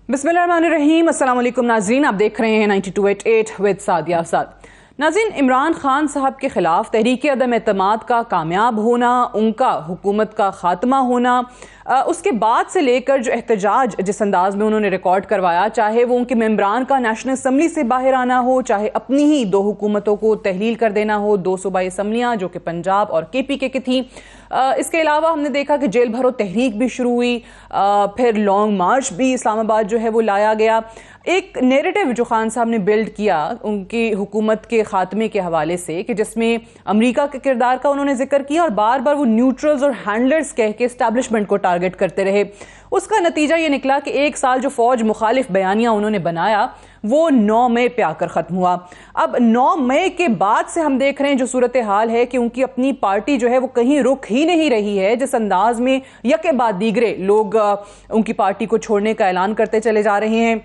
बिस्मिल्लाहिर्रहमानिर्रहीम। अस्सलाम वालेकुम नाज़रीन, आप देख रहे हैं 92.8 विद सादिया साद। नाज़रीन, इमरान खान साहब के खिलाफ तहरीक अदम एतमाद का कामयाब होना, उनका हुकूमत का खात्मा होना, उसके बाद से लेकर जो एहतजाज जिस अंदाज में उन्होंने रिकॉर्ड करवाया, चाहे वो उनके मेंबरान का नेशनल असम्बली से बाहर आना हो, चाहे अपनी ही दो हुकूमतों को तहलील कर देना हो, दो सूबाई असम्बलियाँ जो कि पंजाब और KPK की थी। इसके अलावा हमने देखा कि जेल भरो तहरीक भी शुरू हुई, फिर लॉन्ग मार्च भी इस्लामाबाद जो है वो लाया गया। एक नैरेटिव जो खान साहब ने बिल्ड किया उनकी हुकूमत के खात्मे के हवाले से, कि जिसमें अमेरिका के किरदार का उन्होंने जिक्र किया और बार बार वो न्यूट्रल्स और हैंडलर्स कह के एस्टैब्लिशमेंट को टारगेट करते रहे। उसका नतीजा ये निकला कि एक साल जो फौज मुखालिफ बयानियां उन्होंने बनाया वो 9 मई पे आकर खत्म हुआ। अब 9 मई के बाद से हम देख रहे हैं जो सूरत हाल है कि उनकी अपनी पार्टी जो है वो कहीं रुक ही नहीं रही है। जिस अंदाज में यके बाद दीगरे लोग उनकी पार्टी को छोड़ने का ऐलान करते चले जा रहे हैं।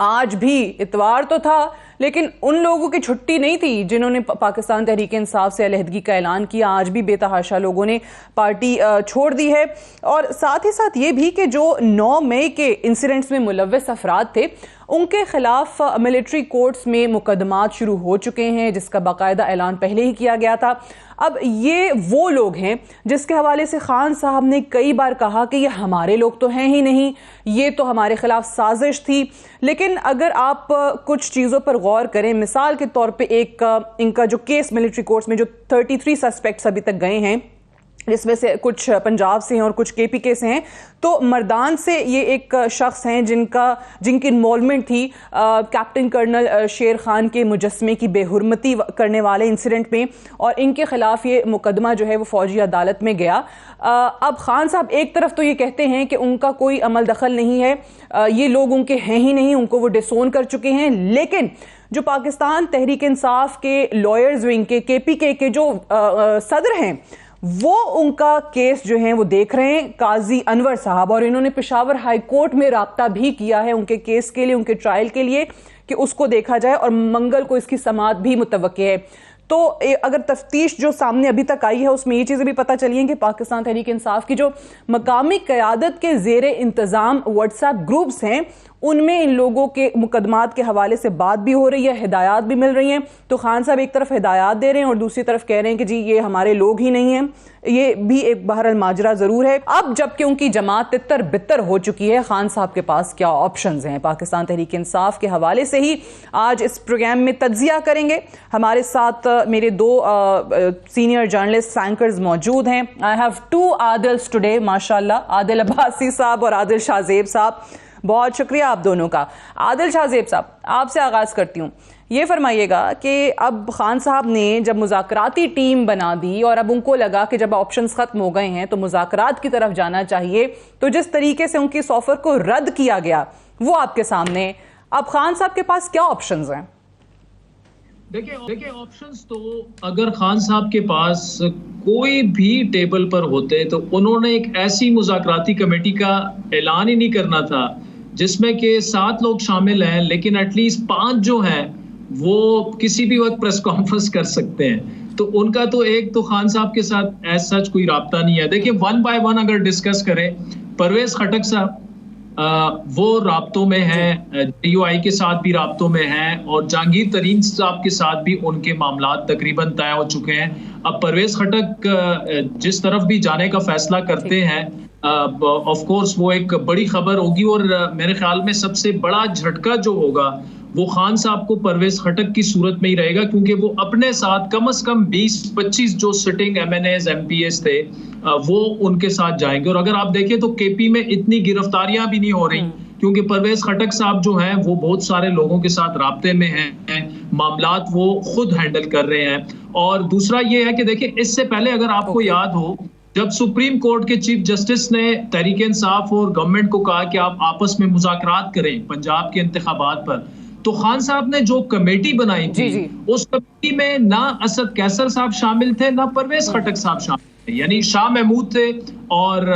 आज भी इतवार तो था, लेकिन उन लोगों की छुट्टी नहीं थी जिन्होंने पाकिस्तान तहरीक इंसाफ से अलहदगी का ऐलान किया। आज भी बेतहाशा लोगों ने पार्टी छोड़ दी है। और साथ ही साथ ये भी कि जो 9 मई के इंसिडेंट्स में मुलव्वस अफराद थे उनके खिलाफ मिलिट्री कोर्ट्स में मुकदमात शुरू हो चुके हैं, जिसका बाकायदा ऐलान पहले ही किया गया था। अब ये वो लोग हैं जिसके हवाले से खान साहब ने कई बार कहा कि ये हमारे लोग तो हैं ही नहीं, ये तो हमारे खिलाफ साजिश थी। लेकिन अगर आप कुछ चीज़ों पर गौर करें, मिसाल के तौर पे एक इनका जो केस मिलिट्री कोर्ट्स में जो 33 सस्पेक्ट्स अभी तक गए हैं, जिसमें से कुछ पंजाब से हैं और कुछ KPK से हैं, तो मर्दान से ये एक शख्स हैं जिनकी इन्वॉल्वमेंट थी कैप्टन कर्नल शेर खान के मुजस्मे की बेहुरमती करने वाले इंसिडेंट में, और इनके खिलाफ ये मुकदमा जो है वो फौजी अदालत में गया। अब खान साहब एक तरफ तो ये कहते हैं कि उनका कोई अमल दखल नहीं है, ये लोग उनके हैं ही नहीं, उनको वो डिसोन कर चुके हैं। लेकिन जो पाकिस्तान तहरीक इंसाफ के लॉयर्स विंग के KPK के जो सदर हैं वो उनका केस जो है वो देख रहे हैं, काजी अनवर साहब, और इन्होंने पेशावर हाई कोर्ट में राब्ता भी किया है उनके केस के लिए, उनके ट्रायल के लिए, कि उसको देखा जाए, और मंगल को इसकी समाअत भी मुतवक्के है। तो अगर तफ्तीश जो सामने अभी तक आई है उसमें ये चीज़ें भी पता चली हैं कि पाकिस्तान तहरीक इंसाफ की जो मकामी क़यादत के ज़ेरे इंतज़ाम व्हाट्सएप ग्रुप्स हैं उनमें इन लोगों के मुकदमात के हवाले से बात भी हो रही है, हिदायत भी मिल रही हैं। तो खान साहब एक तरफ हिदायत दे रहे हैं और दूसरी तरफ कह रहे हैं कि जी ये हमारे लोग ही नहीं हैं। ये भी एक बहरहाल माजरा ज़रूर है। अब जबकि उनकी जमात तितर बितर हो चुकी है, खान साहब के पास क्या ऑप्शंस हैं पाकिस्तान तहरीक इंसाफ के हवाले से ही आज इस प्रोग्राम में तज्जिया करेंगे। हमारे साथ मेरे दो सीनियर जर्नलिस्ट एंकर्स मौजूद हैं। आई हैव 2 आदिल्स टुडे माशाल्लाह, आदिल अब्बासी साहब और आदिल शाहजेब साहब। बहुत शुक्रिया आप दोनों का। आदिल शाहजेब साहब, आपसे आगाज़ करती हूँ, ये फरमाइएगा कि अब खान साहब ने जब मुज़ाकराती टीम बना दी और अब उनको लगा कि जब ऑप्शंस ख़त्म हो गए हैं तो मुज़ाकरात की तरफ जाना चाहिए, तो जिस तरीके से उनकी इस ऑफ़र को रद्द किया गया वो आपके सामने। अब खान साहब के पास क्या ऑप्शंस हैं? देखिए ऑप्शंस तो अगर खान साहब के पास कोई भी टेबल पर होते तो उन्होंने एक ऐसी मुज़ाकराती कमेटी का ऐलान ही नहीं करना था जिसमें के 7 लोग शामिल हैं, लेकिन एटलीस्ट 5 जो हैं वो किसी भी वक्त प्रेस कॉन्फ्रेंस कर सकते हैं। तो उनका तो एक तो खान साहब के साथ एज सच कोई राब्ता नहीं है। देखिए 1 बाय 1 अगर डिस्कस करें, परवेज खटक साहब वो राब्तों में हैं, DUI के साथ भी राब्तों में हैं, और जहांगीर तरीन साहब के साथ भी उनके मामलात तकरीबन तय हो चुके हैं। अब परवेज खटक जिस तरफ भी जाने का फैसला करते हैं, ऑफ कोर्स वो एक बड़ी खबर होगी, और मेरे ख्याल में सबसे बड़ा झटका जो होगा वो खान साहब को परवेज खटक की सूरत में ही रहेगा, क्योंकि वो अपने साथ कम से कम 20-25 जो सिटिंग MNAs MPs थे वो उनके साथ जाएंगे। और अगर आप देखें तो KP में इतनी गिरफ्तारियां भी नहीं हो रही, क्योंकि परवेज खटक साहब जो हैं वो बहुत सारे लोगों के साथ राब्ते में हैं, मामलात वो खुद हैंडल कर रहे हैं। और दूसरा ये है कि देखिए इससे पहले अगर आपको याद हो, जब सुप्रीम कोर्ट के चीफ जस्टिस ने तहरीक इंसाफ और गवर्नमेंट को कहा कि आप आपस में मुज़ाकरात करें पंजाब के इंतखाबात पर, तो खान साहब ने जो कमेटी बनाई थी उस कमेटी में ना असद कैसर साहब शामिल थे, ना परवेज खटक साहब शामिल थे, यानी शाह महमूद थे और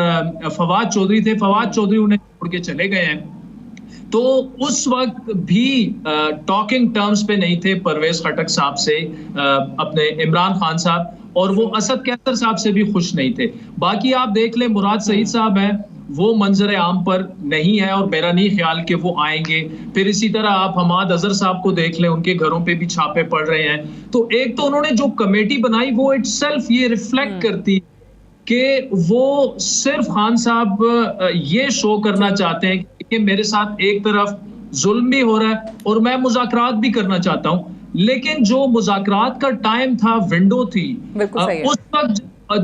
फवाद चौधरी थे। फवाद चौधरी उन्हें छोड़ के चले गए हैं। तो उस वक्त भी टॉकिंग टर्म्स पे नहीं थे परवेज खटक साहब से अपने इमरान खान साहब, और वो असद कैसर साहब से भी खुश नहीं थे। बाकी आप देख लें, मुराद सईद साहब हैं, वो मंजर आम पर नहीं है और मेरा नहीं ख्याल कि वो आएंगे। फिर इसी तरह आप हमाद अजहर साहब को देख लें, उनके घरों पे भी छापे पड़ रहे हैं। तो एक तो उन्होंने जो कमेटी बनाई वो इटसेल्फ ये रिफ्लेक्ट करती कि वो सिर्फ खान साहब ये शो करना चाहते हैं कि मेरे साथ एक तरफ जुल्म भी हो रहा है और मैं मुज़ाकरात भी करना चाहता हूं, लेकिन जो मुज़ाकरात का टाइम था, विंडो थी, उस वक्त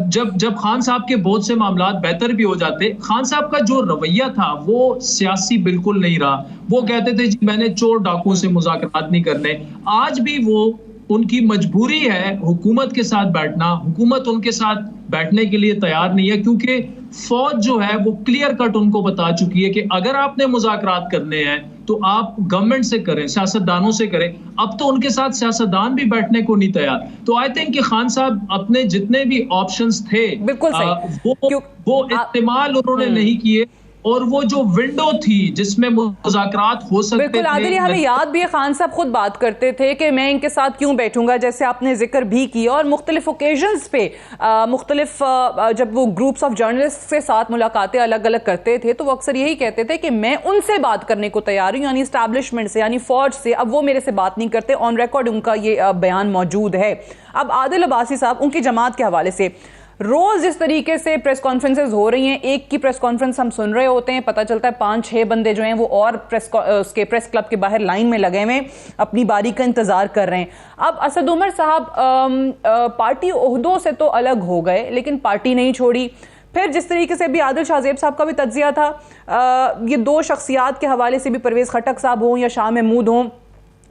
जब खान साहब के बहुत से मामलात बेहतर भी हो जाते, खान साहब का जो रवैया था वो सियासी बिल्कुल नहीं रहा। वो कहते थे जी मैंने चोर डाकुओं से मुज़ाकरात नहीं करने। आज भी वो, उनकी मजबूरी है हुकूमत के साथ बैठना, हुकूमत उनके साथ बैठने के लिए तैयार नहीं है, क्योंकि फौज जो है वो क्लियर कट उनको बता चुकी है कि अगर आपने मुज़ाकरात करने हैं तो आप गवर्नमेंट से करें, सियासतदानों से करें। अब तो उनके साथ सियासतदान भी बैठने को नहीं तैयार। तो आई थिंक कि खान साहब अपने जितने भी ऑप्शंस थे वो इस्तेमाल उन्होंने नहीं किए, और वो जो विंडो थी जिसमें मुज़ाकरात हो सकते थे। बिल्कुल आदिल, हमें याद भी है खान साहब खुद बात करते थे कि मैं इनके साथ क्यों बैठूंगा, जैसे आपने जिक्र भी किया। और मुख्तलिफ ओकेजन्स पे मुख्तलिफ जब वो ग्रुप्स ऑफ जर्नलिस्ट के साथ मुलाकातें अलग अलग करते थे तो वो अक्सर यही कहते थे कि मैं उनसे बात करने को तैयार हूँ, यानी इस्टेब्लिशमेंट से, यानी फौज से। अब वो मेरे से बात नहीं करते, ऑन रिकॉर्ड उनका ये बयान मौजूद है। अब आदिल अब्बासी साहब, उनकी जमात के हवाले से रोज इस तरीके से प्रेस कॉन्फ्रेंसेज हो रही हैं, एक की प्रेस कॉन्फ्रेंस हम सुन रहे होते हैं, पता चलता है 5-6 बंदे जो हैं वो और उसके प्रेस क्लब के बाहर लाइन में लगे हुए अपनी बारी का इंतजार कर रहे हैं। अब असद उमर साहब पार्टी ओहदों से तो अलग हो गए, लेकिन पार्टी नहीं छोड़ी। फिर जिस तरीके से भी आदिल शाहजेब साहब का भी तज्जिया था, ये दो शख्सियात के हवाले से भी, परवेज खटक साहब हों या शाह महमूद हों,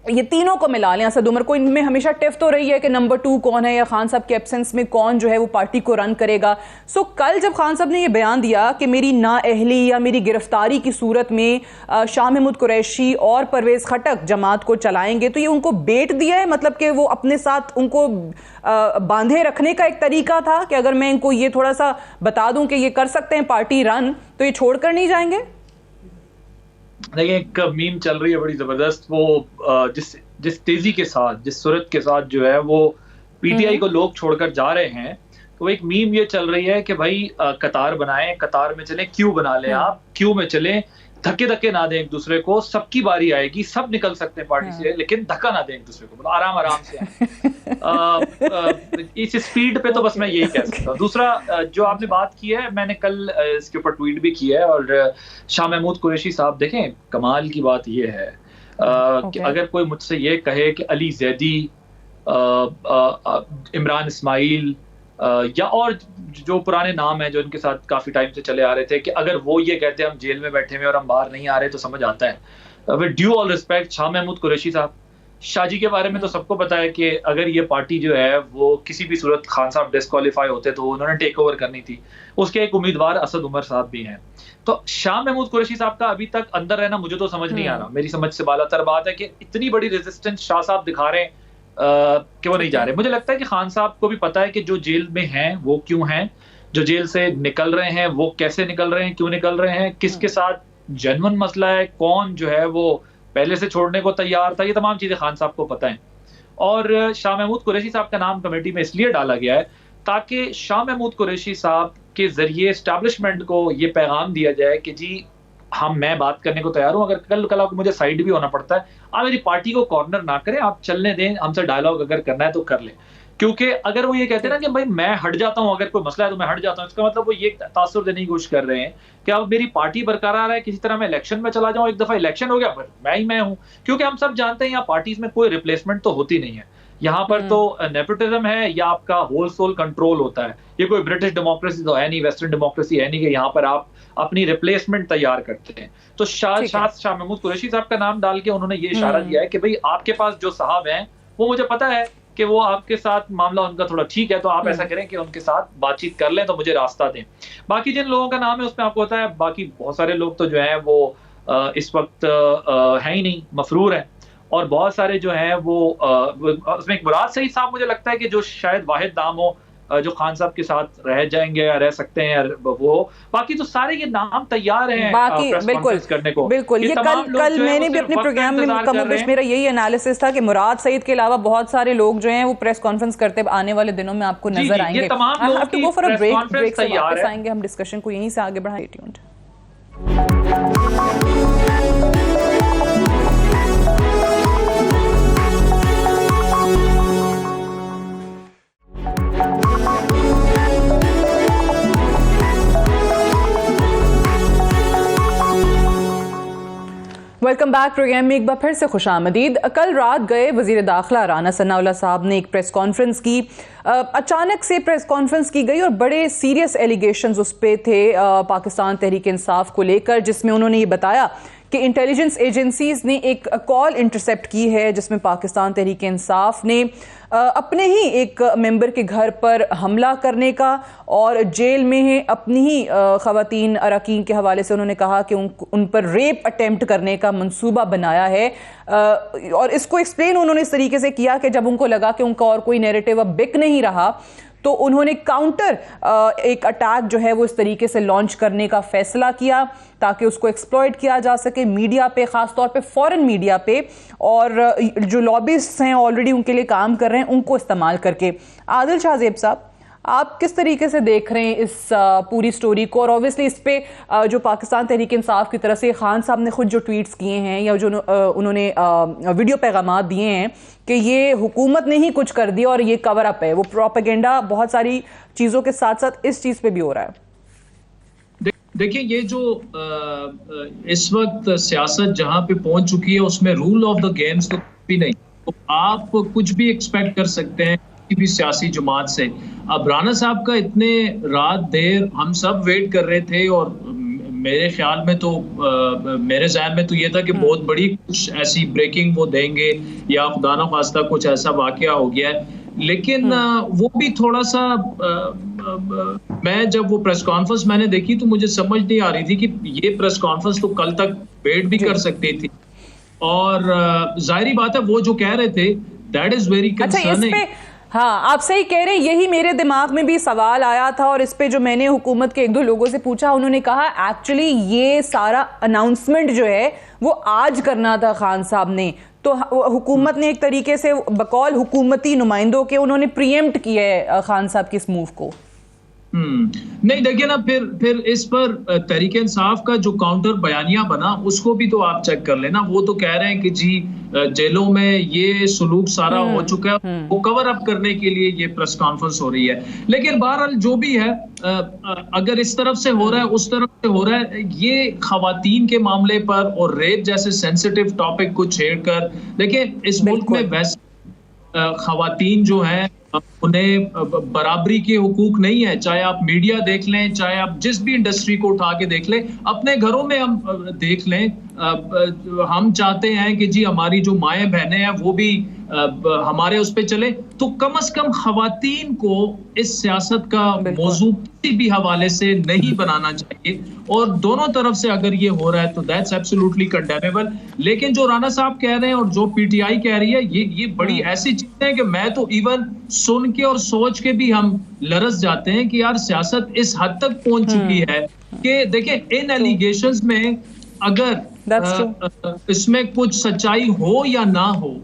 ये तीनों को मिला लें असद उमर को, इनमें हमेशा टिफ तो रही है कि नंबर 2 कौन है, या खान साहब के एब्सेंस में कौन जो है वो पार्टी को रन करेगा। सो कल जब खान साहब ने ये बयान दिया कि मेरी नाअहली या मेरी गिरफ्तारी की सूरत में शाह महमूद कुरैशी और परवेज खटक जमात को चलाएंगे, तो ये उनको बेट दिया है, मतलब कि वो अपने साथ उनको बांधे रखने का एक तरीका था कि अगर मैं इनको ये थोड़ा सा बता दूं कि ये कर सकते हैं पार्टी रन, तो ये छोड़कर नहीं जाएंगे। देखिए, एक मीम चल रही है बड़ी जबरदस्त, वो जिस तेजी के साथ, जिस सूरत के साथ जो है वो पीटीआई को लोग छोड़कर जा रहे हैं, तो एक मीम ये चल रही है कि भाई कतार बनाएं, कतार में चलें, क्यू बना लें, आप क्यू में चलें, धक्के धक्के ना दें एक दूसरे को, सबकी बारी आएगी, सब निकल सकते हैं पार्टी से, लेकिन धक्का ना दें एक दूसरे को, मतलब आराम आराम से इस स्पीड पे तो बस मैं यही कह सकता हूँ। दूसरा जो आपने बात की है, मैंने कल इसके ऊपर ट्वीट भी किया है, और शाह महमूद कुरैशी साहब, देखें कमाल की बात ये है कि अगर कोई मुझसे ये कहे कि अली जैदी, इमरान इस्माइल या और जो पुराने नाम हैं जो इनके साथ काफी टाइम से चले आ रहे थे, कि अगर वो ये कहते हैं हम जेल में बैठे हुए और हम बाहर नहीं आ रहे, तो समझ आता है। With due all respect, Shah Mahmood Qureshi साहब, शाह जी के बारे में तो सबको पता है कि अगर ये पार्टी जो है वो किसी भी सूरत खान साहब डिस्क्वालीफाई होते तो उन्होंने टेक ओवर करनी थी। उसके एक उम्मीदवार असद उमर साहब भी हैं। तो शाह महमूद कुरैशी साहब का अभी तक अंदर रहना मुझे तो समझ नहीं आ रहा। मेरी समझ से बालातर बात है कि इतनी बड़ी रेजिस्टेंस शाह साहब दिखा रहे हैं कि वो नहीं जा रहे। मुझे लगता है कि खान साहब को भी पता है कि जो जेल में हैं वो क्यों हैं, जो जेल से निकल रहे हैं वो कैसे निकल रहे हैं, क्यों निकल रहे हैं, किसके साथ जेन्युइन मसला है, कौन जो है वो पहले से छोड़ने को तैयार था, ये तमाम चीजें खान साहब को पता है। और शाह महमूद कुरैशी साहब का नाम कमेटी में इसलिए डाला गया है ताकि शाह महमूद कुरैशी साहब के जरिए एस्टैब्लिशमेंट को ये पैगाम दिया जाए कि जी मैं बात करने को तैयार हूं, अगर कल आपको मुझे साइड भी होना पड़ता है, आप मेरी पार्टी को कॉर्नर ना करें, आप चलने दें, हमसे डायलॉग अगर करना है तो कर लें। क्योंकि अगर वो ये कहते हैं ना कि भाई मैं हट जाता हूं, अगर कोई मसला है तो मैं हट जाता हूं, इसका मतलब वो ये तासुर देने की कोशिश कर रहे हैं कि अब मेरी पार्टी बरकरार है, किसी तरह मैं इलेक्शन में चला जाऊं, एक दफा इलेक्शन हो गया पर मैं ही मैं हूं। क्योंकि हम सब जानते हैं यहाँ पार्टीज में कोई रिप्लेसमेंट तो होती नहीं है, यहाँ पर तो नेपोटिज्म है या आपका होल सोल कंट्रोल होता है। ये कोई ब्रिटिश डेमोक्रेसी तो है नहीं, वेस्टर्न डेमोक्रेसी है नहीं कि यहाँ पर आप अपनी रिप्लेसमेंट तैयार करते हैं। तो शाह महमूद कुरैशी साहब का नाम डाल के उन्होंने ये इशारा दिया है कि भाई आपके पास जो साहब हैं वो मुझे पता है कि वो आपके साथ मामला उनका थोड़ा ठीक है, तो आप ऐसा करें कि उनके साथ बातचीत कर लें, तो मुझे रास्ता दें। बाकी जिन लोगों का नाम है उसमें आपको पता है, बाकी बहुत सारे लोग तो जो है वो इस वक्त है ही नहीं, मफरूर है, और बहुत सारे जो हैं वो उसमें एक मुराद सईद साहब मुझे लगता है कि जो शायद वाहिद नाम हो जो खान साहब के साथ रह जाएंगे या रह सकते हैं, वो बाकी तो सारे ये नाम तैयार हैं बाकी बिल्कुल करने को। बिल्कुल ये कल मैंने भी अपने प्रोग्राम में कमोबेश मेरा यही एनालिसिस था कि मुराद सईद के अलावा बहुत सारे लोग जो हैं वो प्रेस कॉन्फ्रेंस करते आने वाले दिनों में आपको नजर आएंगे। ब्रेक से वापस आएंगे, हम डिस्कशन को यहीं से आगे बढ़ाएं। Welcome back. प्रोग्राम में एक बार फिर से खुशामदीद। कल रात गए वजीर दाखिला राना सनाउल्लाह साहब ने एक प्रेस कॉन्फ्रेंस की। अचानक से प्रेस कॉन्फ्रेंस की गई और बड़े सीरियस एलिगेशंस उस पे थे पाकिस्तान तहरीक इंसाफ को लेकर, जिसमें उन्होंने ये बताया कि इंटेलिजेंस एजेंसीज ने एक कॉल इंटरसेप्ट की है जिसमें पाकिस्तान तहरीक इंसाफ ने अपने ही एक मेंबर के घर पर हमला करने का और जेल में है अपनी ही खवातीन अरकान के हवाले से उन्होंने कहा कि उन पर रेप अटेम्प्ट करने का मंसूबा बनाया है। और इसको एक्सप्लेन उन्होंने इस तरीके से किया कि जब उनको लगा कि उनका और कोई नैरेटिव अब बिक नहीं रहा तो उन्होंने काउंटर एक अटैक जो है वो इस तरीके से लॉन्च करने का फैसला किया ताकि उसको एक्सप्लॉइट किया जा सके मीडिया पे, खासतौर पे फॉरेन मीडिया पे, और जो लॉबिस्ट हैं ऑलरेडी उनके लिए काम कर रहे हैं उनको इस्तेमाल करके। आदिल शाहजेब साहब, आप किस तरीके से देख रहे हैं इस पूरी स्टोरी को? और ऑब्वियसली इस पे जो पाकिस्तान तहरीक इंसाफ की तरफ से खान साहब ने खुद जो ट्वीट्स किए हैं या जो उन्होंने वीडियो पैगाम दिए हैं कि ये हुकूमत ने ही कुछ कर दिया और ये कवर अप है, वो प्रोपेगेंडा बहुत सारी चीज़ों के साथ साथ इस चीज़ पे भी हो रहा है। देखिए, ये जो इस वक्त सियासत जहां पे पहुंच चुकी है उसमें रूल ऑफ द गेम्स तो भी नहीं, तो आप कुछ भी एक्सपेक्ट कर सकते हैं भी सियासी जमात से। अब राना साहब का इतने रात देर हम सब वेट कर रहे थे और मेरे ख्याल में तो मेरे ज़हन में तो ये था कि बहुत बड़ी कुछ ऐसी ब्रेकिंग वो देंगे या खुदा न खास्ता कुछ ऐसा वाकया हो गया है, लेकिन वो भी थोड़ा सा मैं जब वो प्रेस कॉन्फ्रेंस मैंने देखी तो मुझे समझ नहीं आ रही थी कि ये प्रेस कॉन्फ्रेंस तो कल तक वेट भी कर सकती थी। और जाहिर बात है वो जो कह रहे थे दैट इज वेरी कंसर्निंग। हाँ, आप सही कह रहे हैं, यही मेरे दिमाग में भी सवाल आया था और इस पे जो मैंने हुकूमत के एक दो लोगों से पूछा उन्होंने कहा एक्चुअली ये सारा अनाउंसमेंट जो है वो आज करना था खान साहब ने, तो हुकूमत ने एक तरीके से बकौल हुकूमती नुमाइंदों के उन्होंने प्रीएम्प्ट किया है खान साहब के इस मूव को। नहीं, देखिए ना, फिर इस पर तहरीक इंसाफ का जो काउंटर बयानिया बना उसको भी तो आप चेक कर लेना। वो तो कह रहे हैं कि जी जेलों में ये सुलूक सारा हो चुका है, वो कवर अप करने के लिए ये प्रेस कॉन्फ्रेंस हो रही है। लेकिन बहरहाल जो भी है, अगर इस तरफ से हो रहा है उस तरफ से हो रहा है, ये खवातीन के मामले पर और रेप जैसे सेंसिटिव टॉपिक को छेड़कर, देखिए इस मुल्क में वैसे खवातीन जो है उन्हें बराबरी के हुकूक नहीं है। चाहे आप मीडिया देख लें, चाहे आप जिस भी इंडस्ट्री को उठा के देख लें, अपने घरों में हम देख लें, हम चाहते हैं कि जी हमारी जो माएँ बहनें हैं वो भी हमारे उस पे चले, तो कम से कम खवातीन को इस सियासत का मौजू किसी भी हवाले से नहीं बनाना चाहिए। और दोनों तरफ से अगर ये हो रहा है तो दैट्स एब्सोल्युटली कंडेमेबल। लेकिन जो राना साहब कह रहे हैं और जो पीटीआई कह रही है, ये बड़ी ऐसी चीज है कि मैं तो इवन सुन के और सोच के भी हम लरस जाते हैं कि यार सियासत इस हद तक पहुंच चुकी है कि देखिए इन एलिगेशंस में अगर इसमें कुछ सच्चाई हो या ना हो,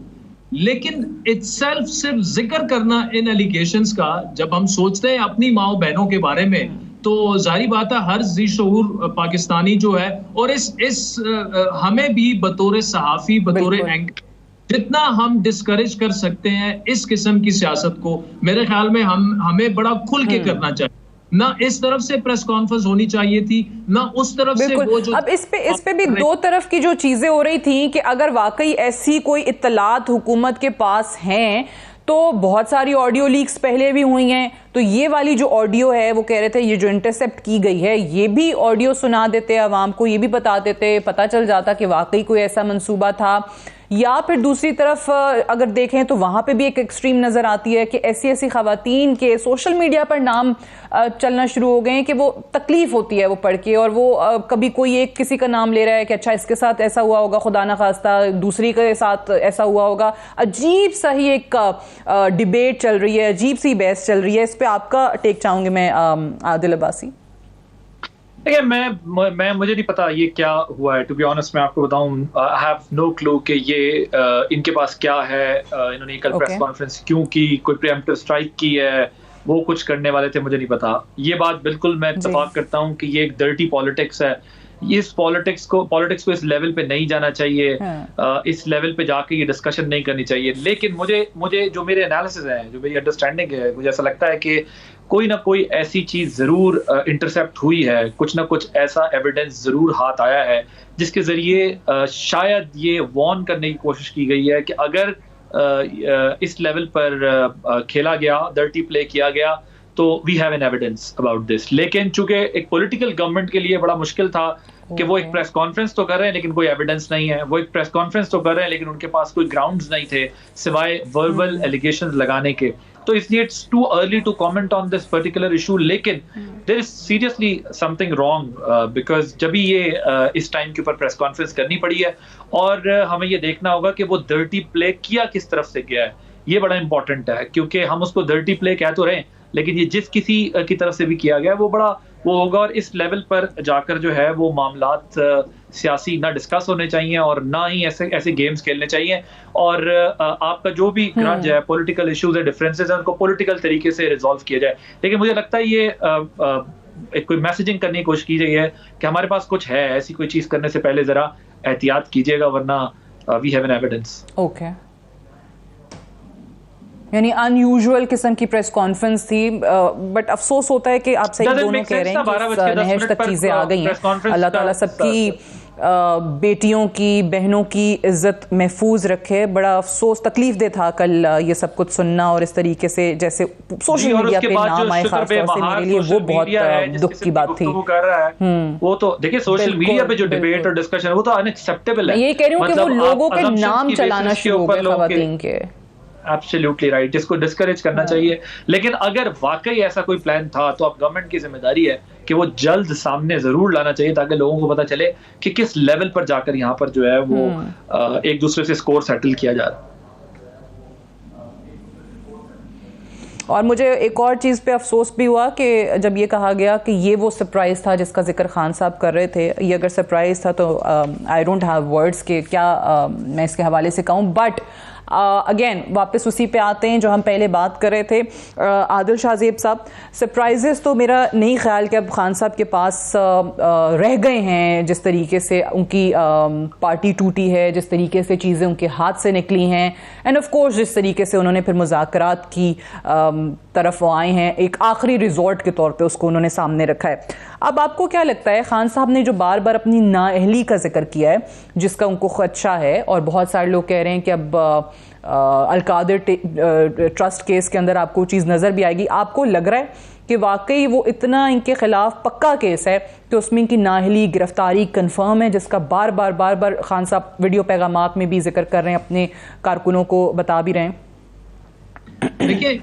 लेकिन इटसेल्फ सिर्फ जिक्र करना इन एलिगेशंस का, जब हम सोचते हैं अपनी माओ बहनों के बारे में, तो जाहिर बात है हर जी शऊर पाकिस्तानी जो है, और इस हमें भी बतौर सहाफी, बतौर एंकर, जितना हम डिस्करेज कर सकते हैं इस किस्म की सियासत को, मेरे ख्याल में हमें बड़ा खुल के करना चाहिए। ना इस तरफ से प्रेस कॉन्फ्रेंस होनी चाहिए थी, ना उस तरफ से वो जो। अब इस पे भी दो तरफ की जो चीजें हो रही थी कि अगर वाकई ऐसी कोई इत्तलात हुकूमत के पास हैं तो बहुत सारी ऑडियो लीक्स पहले भी हुई हैं, तो ये वाली जो ऑडियो है वो कह रहे थे ये जो इंटरसेप्ट की गई है ये भी ऑडियो सुना देते अवाम को, ये भी बता देते, पता चल जाता कि वाकई कोई ऐसा मंसूबा था। या फिर दूसरी तरफ अगर देखें तो वहाँ पे भी एक एक्सट्रीम नज़र आती है कि ऐसी ख़वातीन के सोशल मीडिया पर नाम चलना शुरू हो गए हैं कि वो तकलीफ़ होती है वो पढ़ के, और वो कभी कोई एक किसी का नाम ले रहा है कि अच्छा इसके साथ ऐसा हुआ होगा, खुदा ना खास्ता दूसरी के साथ ऐसा हुआ होगा। अजीब सा ही एक डिबेट चल रही है, अजीब सी बहस चल रही है। इस पर आपका टेक चाहूँगी मैं, आदिल अब्बासी। देखिए मैं मुझे नहीं पता ये क्या हुआ है, टू बी ऑनेस्ट मैं आपको बताऊं, आई हैव नो क्लू कि ये इनके पास क्या है। इन्होंने कल प्रेस कॉन्फ्रेंस क्यों की, कोई प्रीएम्प्टिव स्ट्राइक की है, वो कुछ करने वाले थे, मुझे नहीं पता। ये बात बिल्कुल मैं इत्तेफाक करता हूं कि ये एक डर्टी पॉलिटिक्स है। इस पॉलिटिक्स को इस लेवल पे नहीं जाना चाहिए, इस लेवल पे जाके ये डिस्कशन नहीं करनी चाहिए। लेकिन मुझे जो मेरे एनालिसिस है, जो मेरी अंडरस्टैंडिंग है, मुझे ऐसा लगता है कि कोई ना कोई ऐसी चीज जरूर इंटरसेप्ट हुई है, कुछ ना कुछ ऐसा एविडेंस जरूर हाथ आया है जिसके जरिए शायद ये वार्न करने की कोशिश की गई है कि अगर इस लेवल पर खेला गया, डर्टी प्ले किया गया, तो we have an evidence about this. लेकिन चूंकि एक पॉलिटिकल गवर्नमेंट के लिए बड़ा मुश्किल था कि वो एक प्रेस कॉन्फ्रेंस तो कर रहे हैं लेकिन कोई एविडेंस नहीं है, वो एक प्रेस कॉन्फ्रेंस तो कर रहे हैं लेकिन उनके पास कोई ग्राउंड्स नहीं थे सिवाय वर्बल एलिगेशंस लगाने के। तो इसलिए it's too early to comment on this particular issue. लेकिन there is seriously something wrong because जब भी ये इस टाइम के ऊपर प्रेस कॉन्फ्रेंस करनी पड़ी है, और हमें ये देखना होगा कि वो डर्टी प्ले किया किस तरफ से गया है। ये बड़ा इंपॉर्टेंट है क्योंकि हम उसको डर्टी प्ले कह तो रहे, लेकिन ये जिस किसी की तरफ से भी किया गया वो होगा। और इस लेवल पर जाकर जो है वो मामलात सियासी ना डिस्कस होने चाहिए और ना ही ऐसे गेम्स खेलने चाहिए। और आपका जो भी ग्रज है, पॉलिटिकल इश्यूज है, डिफरेंसेस है, उनको पॉलिटिकल तरीके से रिजॉल्व किया जाए। लेकिन मुझे लगता है ये एक कोई मैसेजिंग करने की कोशिश की गई है कि हमारे पास कुछ है, ऐसी कोई चीज करने से पहले जरा एहतियात कीजिएगा वरना we have an evidence. Okay, यानी अनयूजुअल किस्म की प्रेस कॉन्फ्रेंस थी, बट अफसोस होता है कि आप सही दोनों कह रहे हैं कि नहज तक चीजें आ गई हैं। अल्लाह ताला सबकी बेटियों की, बहनों की इज्जत महफूज रखे। बड़ा अफसोस, तकलीफ दे था कल ये सब कुछ सुनना, और इस तरीके से जैसे सोशल मीडिया पे नाम आए खास तौर से मेरे लिए वो बहुत दुख की बात थी। वो तो देखिए सोशल मीडिया पे जो डिबेट और डिस्कशन है वो तो अनएक्सेप्टेबल है। मैं ये कह रही हूँ कि वो लोगों के नाम चलाना शुरू हो गए खवातीन के। एब्सोल्युटली राइट, इसको डिस्करेज करना चाहिए। लेकिन अगर वाकई ऐसा कोई प्लान था तो अब गवर्नमेंट की जिम्मेदारी है कि वो जल्द सामने जरूर लाना चाहिए ताकि लोगों को पता चले कि किस लेवल पर जाकर यहाँ पर जो है वो एक दूसरे से स्कोर सेटल किया जा रहा है। और मुझे एक और चीज़ पे अफसोस भी हुआ कि जब ये कहा गया कि ये वो सरप्राइज़ था जिसका जिक्र खान साहब कर रहे थे। ये अगर सरप्राइज़ था तो आई डोंट हैव वर्ड्स के क्या मैं इसके हवाले से कहूँ। बट अगेन वापस उसी पे आते हैं जो हम पहले बात कर रहे थे। आदिल शाहजेब साहब, सरप्राइजेस तो मेरा नहीं ख्याल कि अब खान साहब के पास रह गए हैं। जिस तरीके से उनकी पार्टी टूटी है, जिस तरीके से चीज़ें उनके हाथ से निकली हैं, एंड ऑफ कोर्स जिस तरीके से उन्होंने फिर मुज़ाकरात की तरफ वो आए हैं, एक आखिरी रिजॉर्ट के तौर पे उसको उन्होंने सामने रखा है। अब आपको क्या लगता है, खान साहब ने जो बार बार अपनी नाअहली का जिक्र किया है जिसका उनको खदशा है, और बहुत सारे लोग कह रहे हैं कि अब अल-कादिर ट्रस्ट केस के अंदर आपको चीज़ नज़र भी आएगी, आपको लग रहा है कि वाकई वो इतना इनके खिलाफ पक्का केस है कि उसमें इनकी नाअहली, गिरफ्तारी कंफर्म है, जिसका बार बार खान साहब वीडियो पैगामात में भी जिक्र कर रहे हैं, अपने कारकुनों को बता भी रहे हैं? देखिए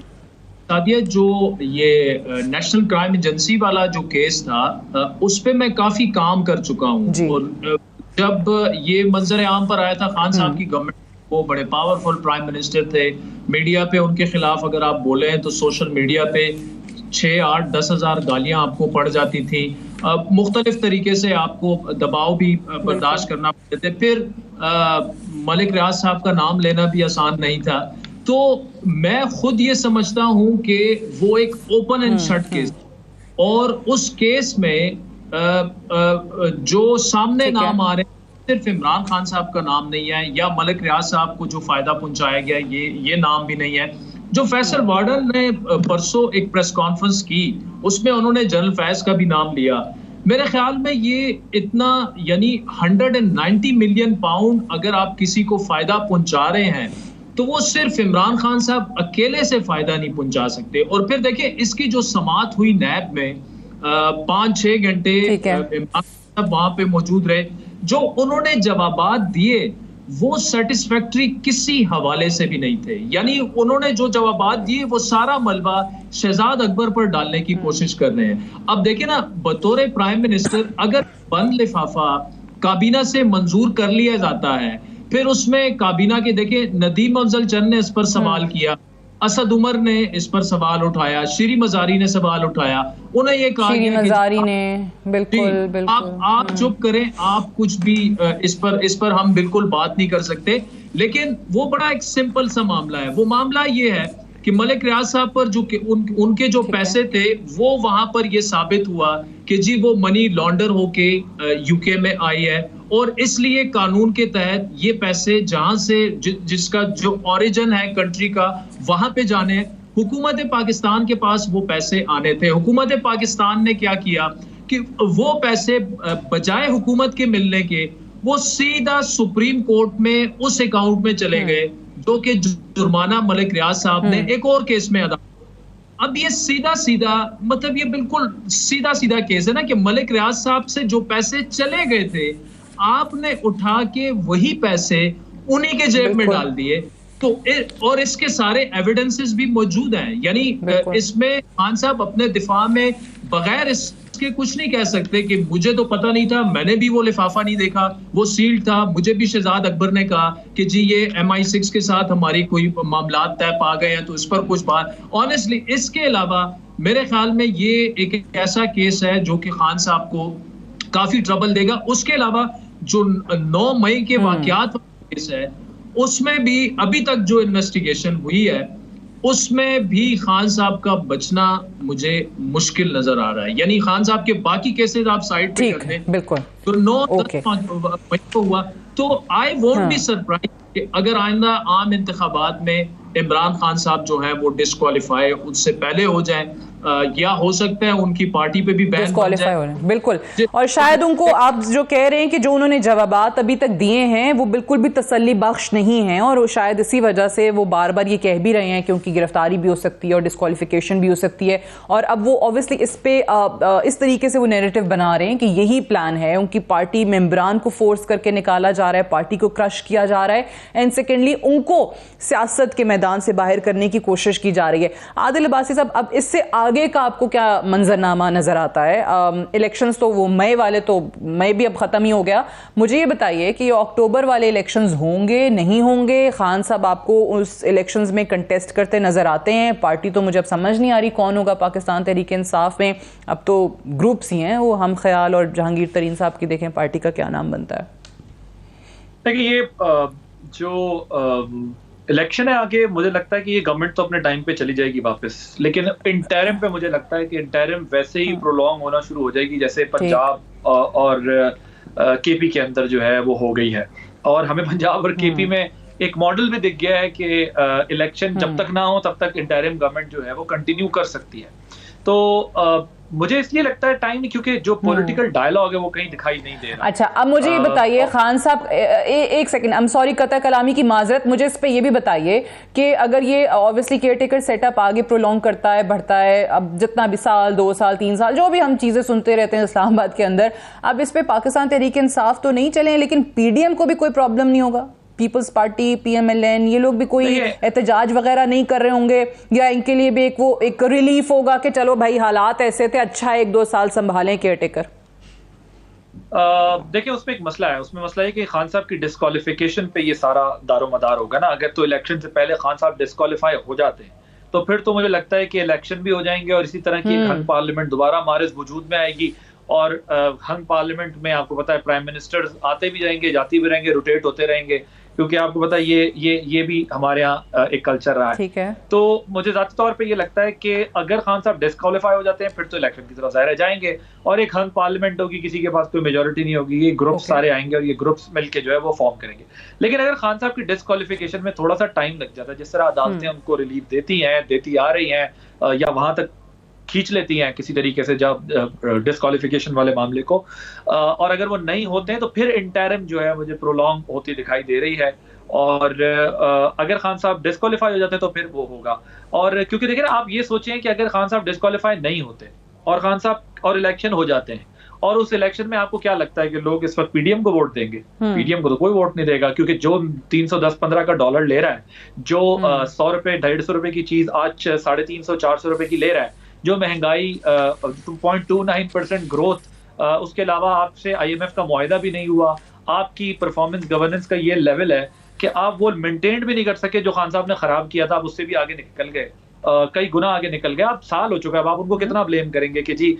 सादिया, जो ये नेशनल क्राइम एजेंसी वाला जो केस था उस पे मैं काफी काम कर चुका हूँ। और जब ये मंजर आम पर आया था, खान साहब की गवर्नमेंट, वो बड़े पावरफुल प्राइम मिनिस्टर थे। मीडिया पे उनके खिलाफ अगर आप बोले तो सोशल मीडिया पे 6, 8, 10 हज़ार गालियां आपको पड़ जाती थी। मुख्तलिफ तरीके से आपको दबाव भी बर्दाश्त करना पड़ते थे। फिर मलिक रियाज साहब का नाम लेना भी आसान नहीं था। तो मैं खुद ये समझता हूं कि वो एक ओपन एंड शट केस, और उस केस में जो सामने नाम आ रहे हैं सिर्फ इमरान खान साहब का नाम नहीं है, या मलिक रियाज साहब को जो फायदा पहुंचाया गया ये नाम भी नहीं है। जो फैसल वार्डन ने परसों एक प्रेस कॉन्फ्रेंस की उसमें उन्होंने जनरल फैज का भी नाम लिया। मेरे ख्याल में ये इतना, यानी 190 मिलियन पाउंड अगर आप किसी को फायदा पहुंचा रहे हैं तो वो सिर्फ इमरान खान साहब अकेले से फायदा नहीं पहुंचा सकते। और फिर देखिए इसकी जो समाअत हुई नैब में 5-6 घंटे इमरान साहब वहां पे मौजूद रहे, जो उन्होंने जवाबात दिए वो सेटिस्फैक्टरी किसी हवाले से भी नहीं थे। यानी उन्होंने जो जवाबात दिए वो सारा मलबा शहजाद अकबर पर डालने की कोशिश कर रहे हैं। अब देखिए ना, बतौर प्राइम मिनिस्टर अगर बंद लिफाफा काबीना से मंजूर कर लिया जाता है, फिर उसमें काबीना के देखिए नदीम अफजल चंद ने इस पर सवाल किया, असद उमर ने इस पर सवाल उठाया, शीरी मजारी ने सवाल उठाया, उन्हें ये कहा शीरी मजारी ने बिल्कुल आप चुप करें, आप कुछ भी इस पर हम बिल्कुल बात नहीं कर सकते। लेकिन वो बड़ा एक सिंपल सा मामला है। वो मामला ये है कि मलिक रियाज साहब पर जो उनके जो पैसे थे वो वहां पर ये साबित हुआ कि जी वो मनी लॉन्डर होके यूके में आई है, और इसलिए कानून के तहत ये पैसे जहां से जिसका जो ओरिजिन है कंट्री का वहां पे जाने। हुकूमत पाकिस्तान के पास वो पैसे आने थे। हुकूमत पाकिस्तान ने क्या किया कि वो पैसे बजाय हुकूमत के मिलने के वो सीधा सुप्रीम कोर्ट में उस अकाउंट में चले गए जो कि जुर्माना मलिक रियाज साहब ने एक और केस में अदा। अब ये सीधा सीधा मतलब ये बिल्कुल सीधा सीधा केस है ना कि मलिक रियाज साहब से जो पैसे चले गए थे आपने उठा के वही पैसे उन्हीं के जेब में डाल दिए। तो और इसके सारे एविडेंसेस भी मौजूद हैं। यानी इसमें खान साहब अपने दिफा में बगैर इसके कुछ नहीं कह सकते कि मुझे तो पता नहीं था, मैंने भी वो लिफाफा नहीं देखा, वो सील्ड था, मुझे भी शहजाद अकबर ने कहा कि जी ये MI6 के साथ हमारी कोई मामला तय पा गए हैं तो इस पर कुछ बात। ऑनेस्टली इसके अलावा मेरे ख्याल में ये एक ऐसा केस है जो कि खान साहब को काफी ट्रबल देगा। उसके अलावा जो 9 मई के वाकयात केस है उसमें भी अभी तक जो इन्वेस्टिगेशन हुई है उसमें भी खान साहब का बचना मुझे मुश्किल नजर आ रहा है। यानी खान साहब के बाकी केसेस आप साइड पे कर दें, बिल्कुल तो 9 मई को हुआ तो आई वोंट बी सरप्राइज कि अगर आइंदा आम इंतखाबात में इमरान खान साहब जो है वो डिस्क्वालीफाई उससे पहले हो जाए, या हो सकता है उनकी पार्टी पे भी बैन डिस्क्वालीफाई हो रहे हैं। बिल्कुल, और शायद उनको आप जो कह रहे हैं कि जो उन्होंने जवाबात अभी तक दिए हैं वो बिल्कुल भी तसल्ली बख्श नहीं हैं, और शायद इसी वजह से वो बार बार ये कह भी रहे हैं कि उनकी गिरफ्तारी भी हो सकती है और डिस्क्वालिफिकेशन भी हो सकती है। और अब वो ऑब्वियसली इस पे इस तरीके से वो नैरेटिव बना रहे हैं कि यही प्लान है, उनकी पार्टी मेंबरान को फोर्स करके निकाला जा रहा है, पार्टी को क्रश किया जा रहा है, एंड सेकेंडली उनको सियासत के मैदान से बाहर करने की कोशिश की जा रही है। आदिल अब्बासी साहब, अब इससे आगे का आपको क्या मंजरनामा नजर आता है? इलेक्शंस तो वो मई वाले तो मई भी अब खत्म ही हो गया, मुझे ये बताइए कि अक्टूबर वाले इलेक्शंस होंगे नहीं होंगे? खान साहब आपको उस इलेक्शंस में कंटेस्ट करते नजर आते हैं? पार्टी तो मुझे अब समझ नहीं आ रही कौन होगा पाकिस्तान तहरीक इंसाफ में, अब तो ग्रुप्स ही हैं, वो हम ख्याल और जहांगीर तरीन साहब की, देखें पार्टी का क्या नाम बनता है। देखिए ये जो इलेक्शन है आगे, मुझे लगता है कि ये गवर्नमेंट तो अपने टाइम पे चली जाएगी वापस, लेकिन इंटरिम पे मुझे लगता है कि इंटरिम वैसे ही प्रोलॉन्ग होना शुरू हो जाएगी जैसे पंजाब और केपी के अंदर जो है वो हो गई है। और हमें पंजाब और केपी में एक मॉडल भी दिख गया है कि इलेक्शन जब तक ना हो तब तक इंटरिम गवर्नमेंट जो है वो कंटिन्यू कर सकती है। तो मुझे इसलिए लगता है टाइम नहीं, क्योंकि जो पॉलिटिकल डायलॉग है वो कहीं दिखाई नहीं दे रहा। अच्छा, अब मुझे ये बताइए खान साहब, एक सेकंड, आई एम सॉरी कता कलामी की माजरत, मुझे इस पे ये भी बताइए कि अगर ये ऑब्वियसली केयरटेकर सेटअप आगे प्रोलॉन्ग करता है, बढ़ता है, अब जितना भी साल 2 साल 3 साल जो भी हम चीजें सुनते रहते हैं इस्लामाबाद के अंदर, अब इस पे पाकिस्तान तहरीक इंसाफ तो नहीं चले, लेकिन PDM को भी कोई प्रॉब्लम नहीं होगा? पीपल्स पार्टी, PMLN, ये लोग भी कोई एहतजाज वगैरह नहीं कर रहे होंगे, या इनके लिए भी एक रिलीफ होगा कि चलो भाई हालात ऐसे थे, अच्छा 1-2 साल संभालें केयरटेकर? देखिए उसमें एक मसला है, उसमें मसला है कि खान साहब की डिस्क्वालिफिकेशन पे ये सारा दारोमदार होगा ना। अगर तो इलेक्शन से पहले खान साहब डिस्क्वालीफाई हो जाते हैं तो फिर तो मुझे लगता है कि इलेक्शन भी हो जाएंगे और इसी तरह की हंग पार्लियामेंट दोबारा हमारे वजूद में आएगी। और हंग पार्लियामेंट में आपको पता है प्राइम मिनिस्टर आते भी रहेंगे, जाती भी रहेंगे, रोटेट होते रहेंगे, क्योंकि आपको पता है ये भी हमारे यहाँ एक कल्चर रहा है। ठीक है। तो मुझे ज़ाती तौर पे ये लगता है कि अगर खान साहब डिस्क्वालीफाई हो जाते हैं फिर तो इलेक्शन की तरफ ज़ाहिर जाएंगे और एक हंग पार्लियामेंट होगी, किसी के पास कोई मेजोरिटी नहीं होगी, ये ग्रुप्स सारे आएंगे और ये ग्रुप्स मिलके जो है वो फॉर्म करेंगे। लेकिन अगर खान साहब की डिस्क्वालिफिकेशन में थोड़ा सा टाइम लग जाता है, जिस तरह अदालतें उनको रिलीफ देती आ रही हैं या वहां तक खींच लेती हैं किसी तरीके से जब डिस्क्वालिफिकेशन वाले मामले को, और अगर वो नहीं होते हैं तो फिर इंटरिम जो है मुझे प्रोलॉन्ग होती दिखाई दे रही है। और अगर खान साहब डिस्क्वालीफाई हो जाते हैं तो फिर वो होगा। और क्योंकि देखिए ना, आप ये सोचें कि अगर खान साहब डिस्क्वालीफाई नहीं होते और खान साहब और इलेक्शन हो जाते हैं और उस इलेक्शन में आपको क्या लगता है कि लोग इस वक्त पीडीएम को वोट देंगे? पीडीएम को तो कोई वोट नहीं देगा, क्योंकि जो 310-15 का डॉलर ले रहा है, जो 100 रुपए 150 रुपए की चीज आज 350-400 रुपए की ले रहा है, जो महंगाई 2.29% ग्रोथ, उसके अलावा आपसे आईएमएफ का मुआहिदा भी नहीं हुआ, आपकी परफॉर्मेंस गवर्नेंस का ये लेवल है कि आप वो मेंटेन भी नहीं कर सके। जो खान साहब ने खराब किया था आप उससे भी आगे निकल गए, कई गुना आगे निकल गए। अब साल हो चुका है, अब आप उनको कितना ब्लेम करेंगे कि जी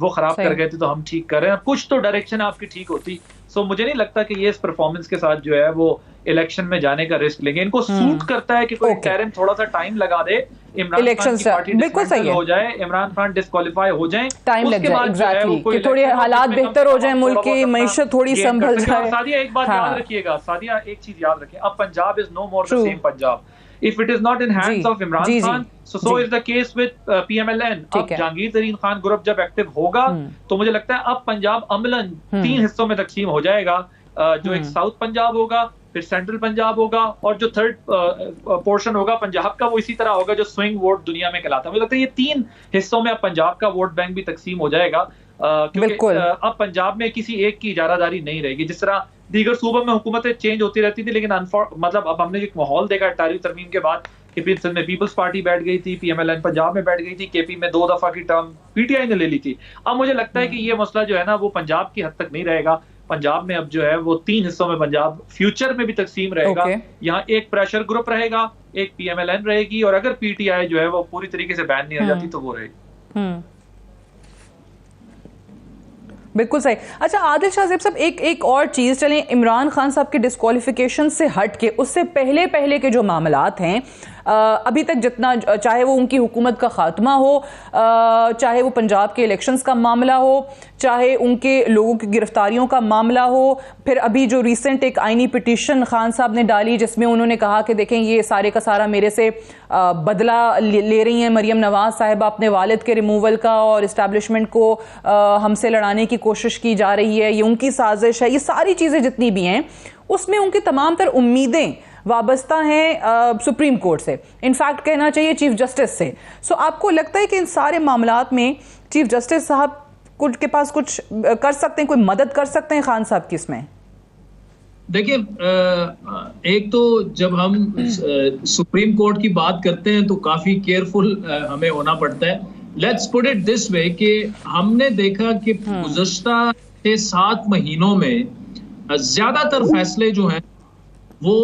वो खराब कर गए थे तो हम ठीक कर रहे हैं। कुछ तो डायरेक्शन आपकी ठीक होती। सो मुझे नहीं लगता कि ये इस परफॉर्मेंस के साथ जो है वो इलेक्शन में जाने का रिस्क लेंगे। इनको सूट करता है कि कोई टैरिम थोड़ा सा टाइम लगा दे, इमरान खान की पार्टी डिसमेंटल हो जाए, इमरान खान डिस्क्वालीफाई हो जाए, टाइम लग जाए, एग्जैक्टली, कि थोड़े हालात बेहतर हो जाए, मुल्क की मईशत थोड़ी संभल जाए। सादिया एक बात याद रखिएगा, सादिया एक चीज याद रखें, अब Punjab is no more the same Punjab if it is not in hands of Imran Khan, so is the case with PMLN। अब जहांगीर तरीन खान ग्रुप जब एक्टिव होगा तो मुझे लगता है अब पंजाब अमलन 3 हिस्सों में तकसीम हो जाएगा, जो एक साउथ पंजाब होगा, फिर सेंट्रल पंजाब होगा, और जो थर्ड पोर्शन होगा पंजाब का वो इसी तरह होगा जो स्विंग वोट दुनिया में कहलाता है। मुझे लगता है ये 3 हिस्सों में अब पंजाब का वोट बैंक भी तकसीम हो जाएगा, क्योंकि अब पंजाब में किसी एक की इजारादारी नहीं रहेगी। जिस तरह दीगर सूबों में हुकूमतें चेंज होती रहती थी, लेकिन मतलब अब हमने एक माहौल देखा 18वीं तरमीम के बाद कि सिंध में पीपल्स पार्टी बैठ गई थी, पीएमएलएन पंजाब में बैठ गई थी, केपी में 2 दफा की टर्म पीटीआई ने ले ली थी। अब मुझे लगता है कि ये मसला जो है ना वो पंजाब की हद तक नहीं रहेगा। पंजाब में अब जो है वो 3 हिस्सों में पंजाब फ्यूचर में भी तकसीम रहेगा। यहाँ एक प्रेशर ग्रुप रहेगा, एक पीएमएलएन रहेगी, और अगर पीटीआई जो है वो पूरी तरीके से बैन नहीं हो जाती तो वो रहेगी। बिल्कुल सही। अच्छा आदिल शाह ज़ेब साहब, एक और चीज़, चलें इमरान खान साहब के डिस्क्वालिफिकेशन से हट के उससे पहले के जो मामलात हैं, अभी तक जितना, चाहे वो उनकी हुकूमत का खात्मा हो, चाहे वो पंजाब के इलेक्शंस का मामला हो, चाहे उनके लोगों की गिरफ्तारियों का मामला हो, फिर अभी जो रिसेंट एक आईनी पिटीशन खान साहब ने डाली जिसमें उन्होंने कहा कि देखें ये सारे का सारा मेरे से बदला ले रही हैं मरियम नवाज साहिबा, अपने वालिद के रिमूवल का, और इस्टेब्लिशमेंट को हमसे लड़ाने की कोशिश की जा रही है, ये उनकी साजिश है। ये सारी चीज़ें जितनी भी हैं उसमें उनकी तमाम तर उम्मीदें वाबस्ता हैं सुप्रीम कोर्ट से, इनफैक्ट कहना चाहिए चीफ जस्टिस से। सो आपको लगता है कि इन सारे मामलात में चीफ जस्टिस साहब के पास कुछ कर सकते हैं, कोई मदद कर सकते हैं खान साहब की इसमें? देखिए, एक तो जब हम सुप्रीम कोर्ट की बात करते हैं तो काफी केयरफुल हमें होना पड़ता है। Let's put it this way कि हमने देखा कि गुज़श्ता 7 महीनों में ज्यादातर फैसले जो हैं वो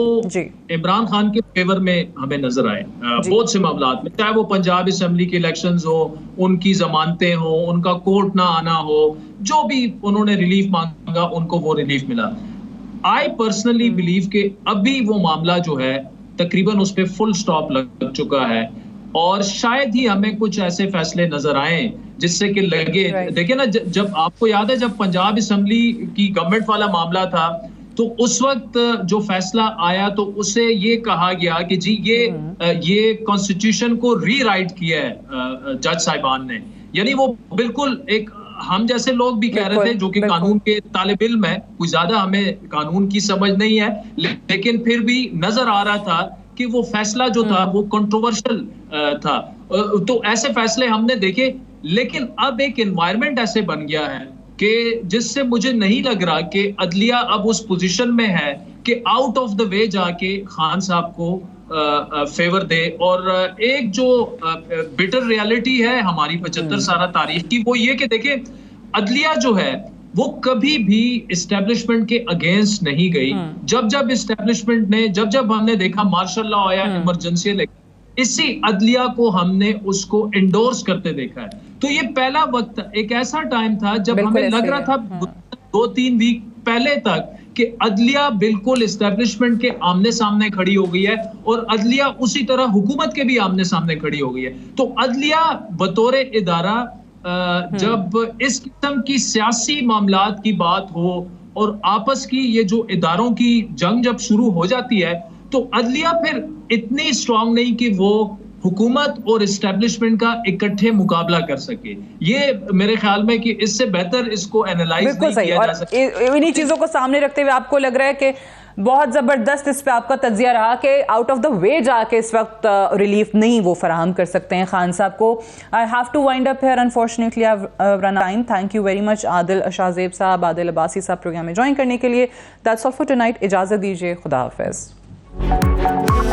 इमरान खान के फेवर में हमें नजर आए, बहुत से मामलात में, चाहे वो पंजाब असेंबली के इलेक्शंस हो, उनकी जमानतें हो, उनका कोर्ट ना आना हो, जो भी उन्होंने रिलीफ मांगा उनको वो रिलीफ मिला। आई पर्सनली बिलीव कि अभी वो मामला जो है तकरीबन उस पर फुल स्टॉप लग चुका है, और शायद ही हमें कुछ ऐसे फैसले नजर आए जिससे कि लगे, देखिए ना, जब आपको याद है जब पंजाब असेंबली की गवर्नमेंट वाला मामला था तो उस वक्त जो फैसला आया तो उसे ये कहा गया कि जी ये कॉन्स्टिट्यूशन को रीराइट किया है जज साहिबान ने। यानी वो बिल्कुल एक हम जैसे लोग भी कह रहे थे जो कि कानून के तालिब इल्म है, कुछ ज्यादा हमें कानून की समझ नहीं है, लेकिन फिर भी नजर आ रहा था कि वो फैसला जो था वो कंट्रोवर्शियल था। तो ऐसे फैसले हमने देखे, लेकिन अब एक एनवायरनमेंट ऐसे बन गया है कि जिससे मुझे नहीं लग रहा कि अदलिया अब उस पोजीशन में है कि आउट ऑफ द वे जाके खान साहब को फेवर दे। और एक जो बिटर रियलिटी है हमारी 75 साल तारीख की, वो ये कि देखिए अदलिया जो है वो कभी भी इस्टेब्लिशमेंट के अगेंस्ट नहीं गई। जब इस्टेब्लिशमेंट ने जब हमने देखा मार्शल लॉ आया, इमरजेंसी, इसी अदलिया को हमने उसको इंडोर्स करते देखा है। तो ये पहला वक्त, एक ऐसा टाइम था जब हमें लग रहा था 2-3 वीक पहले तक कि अदलिया बिल्कुल इस्टेब्लिशमेंट के आमने सामने खड़ी हो गई है, और अदलिया उसी तरह हुकूमत के भी आमने सामने खड़ी हो गई है। तो अदलिया बतौर इदारा जब इस किस्म की सियासी मामलात की बात हो और आपस की ये जो इदारों की जंग जब शुरू हो जाती है, तो अदलिया फिर इतनी स्ट्रांग नहीं कि वो हुकूमत और इस्टेब्लिशमेंट का इकट्ठे मुकाबला कर सके। ये मेरे ख्याल में कि इससे बेहतर इसको एनालाइज नहीं किया जा सकता। इन्हीं चीजों को सामने रखते हुए आपको लग रहा है कि बहुत ज़बरदस्त इस पे आपका तज्जिया रहा कि आउट ऑफ द वे जाके इस वक्त रिलीफ नहीं वो फराहम कर सकते हैं खान साहब को. I have to wind up here unfortunately I have run time. Thank you very much Adil Shahzeb साहब, आदिल अब्बासी साहब प्रोग्राम में ज्वाइन करने के लिए. That's all for tonight. इजाज़त दीजिए. खुदा हाफिज़.